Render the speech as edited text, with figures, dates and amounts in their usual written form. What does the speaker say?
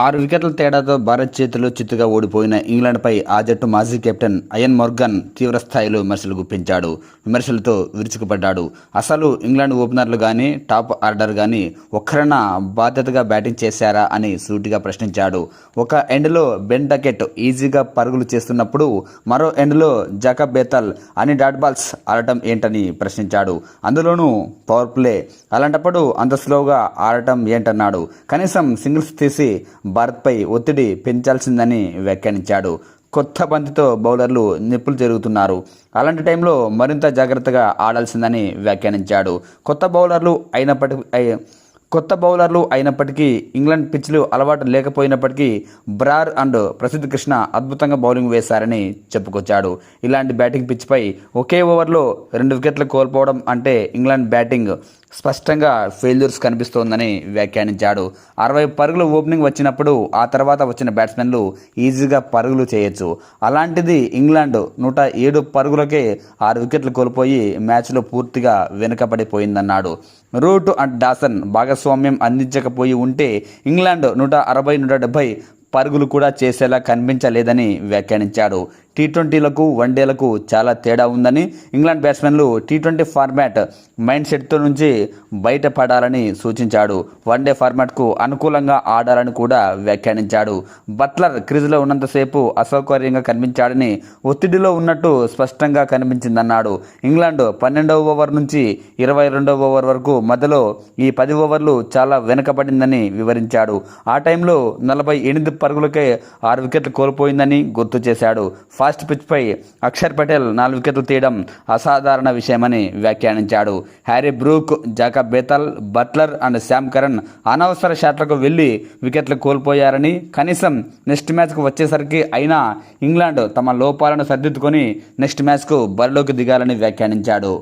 6 వికెట్ల తేడాతో భారత్ చేతిలో చిత్తుగా ఓడిపోయిన ఇంగ్లాండ్పై ఆ జట్టు మాజీ కెప్టెన్ అయన్ మోర్గన్ తీవ్రస్థాయిలో విమర్శలు గుప్పించాడు. విమర్శలతో విరుచుకుపడ్డాడు. అసలు ఇంగ్లాండ్ ఓపెనర్లు కానీ టాప్ ఆర్డర్ కానీ ఒక్కరైనా బాధ్యతగా బ్యాటింగ్ చేశారా అని సూటిగా ప్రశ్నించాడు. ఒక ఎండ్లో బెన్ డకెట్ ఈజీగా పరుగులు చేస్తున్నప్పుడు మరో ఎండ్లో జాకబ్ బేతల్ అన్ని డాట్ బాల్స్ ఆడటం ఏంటని ప్రశ్నించాడు. అందులోనూ పవర్ ప్లే, అలాంటప్పుడు అంత స్లోగా ఆడటం ఏంటన్నాడు. కనీసం సింగిల్స్ తీసి భారత్పై ఒత్తిడి పెంచాల్సిందని వ్యాఖ్యానించాడు. కొత్త బంతితో బౌలర్లు నిప్పులు జరుగుతున్నారు, అలాంటి టైంలో మరింత జాగ్రత్తగా ఆడాల్సిందని వ్యాఖ్యానించాడు. కొత్త బౌలర్లు అయినప్పటికీ ఇంగ్లాండ్ పిచ్లు అలవాటు లేకపోయినప్పటికీ బ్రార్ అండ్ ప్రసిద్ధ్ కృష్ణ అద్భుతంగా బౌలింగ్ వేశారని చెప్పుకొచ్చాడు. ఇలాంటి బ్యాటింగ్ పిచ్పై ఒకే ఓవర్లో 2 వికెట్లు కోల్పోవడం అంటే ఇంగ్లాండ్ బ్యాటింగ్ స్పష్టంగా ఫెయిల్యూర్స్ కనిపిస్తోందని వ్యాఖ్యానించాడు. 60 పరుగులు ఓపెనింగ్ వచ్చినప్పుడు ఆ తర్వాత వచ్చిన బ్యాట్స్మెన్లు ఈజీగా పరుగులు చేయొచ్చు. అలాంటిది ఇంగ్లాండ్ 107 పరుగులకే 6 వికెట్లు కోల్పోయి మ్యాచ్లో పూర్తిగా వెనుకబడిపోయిందన్నాడు. రూట్ అండ్ డాసన్ భాగస్వామ్యం అందించకపోయి ఉంటే ఇంగ్లాండ్ 160-170 పరుగులు కూడా చేసేలా కనిపించలేదని వ్యాఖ్యానించాడు. టీ20లకు వన్డేలకు చాలా తేడా ఉందని, ఇంగ్లాండ్ బ్యాట్స్మెన్లు టీ20 ఫార్మాట్ మైండ్ సెట్తో నుంచి బయటపడాలని సూచించాడు. వన్డే ఫార్మాట్కు అనుకూలంగా ఆడాలని కూడా వ్యాఖ్యానించాడు. బట్లర్ క్రీజులో ఉన్నంతసేపు అసౌకర్యంగా కనిపించాడని, ఒత్తిడిలో ఉన్నట్టు స్పష్టంగా కనిపించిందన్నాడు. ఇంగ్లాండ్ 12వ ఓవర్ నుంచి 22వ ఓవర్ వరకు మధ్యలో ఈ 10 ఓవర్లు చాలా వెనుకబడిందని వివరించాడు. ఆ టైంలో 48 పరుగులకే 6 వికెట్లు కోల్పోయిందని గుర్తు చేశాడు. ఫాస్ట్ పిచ్పై అక్షర్ పటేల్ 4 వికెట్లు తీయడం అసాధారణ విషయమని వ్యాఖ్యానించాడు. Harry Brook, Jacob Bethell, Butler and Sam Curran అనవసర షాట్లకు వెళ్లి వికెట్లు కోల్పోయారని, కనీసం నెక్స్ట్ మ్యాచ్కు వచ్చేసరికి అయినా ఇంగ్లాండ్ తమ లోపాలను సరిదిద్దుకొని నెక్స్ట్ మ్యాచ్కు బరిలోకి దిగాలని వ్యాఖ్యానించాడు.